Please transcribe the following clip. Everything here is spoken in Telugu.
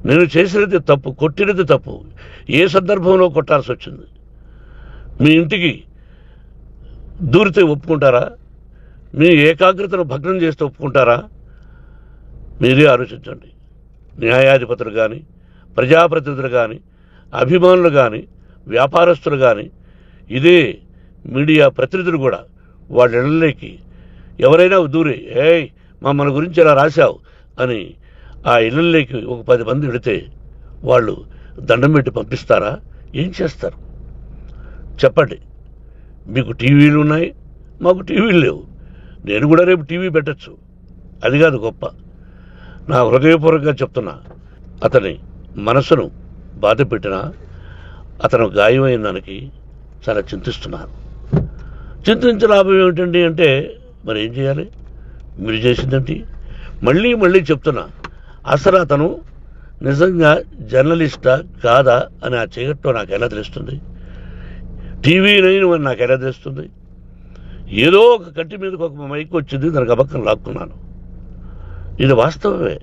నేను చేసినది తప్పు, కొట్టినది తప్పు. ఏ సందర్భంలో కొట్టాల్సి వచ్చింది? మీ ఇంటికి దూరితే ఒప్పుకుంటారా? మీ ఏకాగ్రతను భగ్నం చేస్తే ఒప్పుకుంటారా? మీరే ఆలోచించండి. న్యాయాధిపతులు కానీ, ప్రజాప్రతినిధులు కానీ, అభిమానులు కానీ, వ్యాపారస్తులు కానీ, ఇదే మీడియా ప్రతినిధులు కూడా వాళ్ళ ఇళ్ళలోకి ఎవరైనా దూరి ఏయ్ మన గురించి ఇలా రాశావు అని ఆ ఇళ్ళల్లోకి ఒక 10 మంది వెళితే వాళ్ళు దండం పెట్టి పంపిస్తారా? ఏం చేస్తారు చెప్పండి? మీకు టీవీలు ఉన్నాయి, మాకు టీవీలు లేవు. నేను కూడా రేపు టీవీ పెట్టచ్చు. అది కాదు గొప్ప. నా హృదయపూర్వకంగా చెప్తున్నా, అతని మనసును బాధ పెట్టినా అతను గాయమైన దానికి చాలా చింతిస్తున్నాను. చింతించే లాభం ఏమిటండి అంటే మరి ఏం చేయాలి? మీరు చేసిందంటే మళ్ళీ చెప్తున్నా, అసలు అతను నిజంగా జర్నలిస్టా కాదా అని ఆ చీకట్లో నాకు ఎలా తెలుస్తుంది? టీవీ 9 అని నాకు ఎలా తెలుస్తుంది? ఏదో ఒక కంటి మీదకి ఒక మైక్ వచ్చింది, దానికి అబక్కం లాక్కున్నాను. ఇది వాస్తవమే.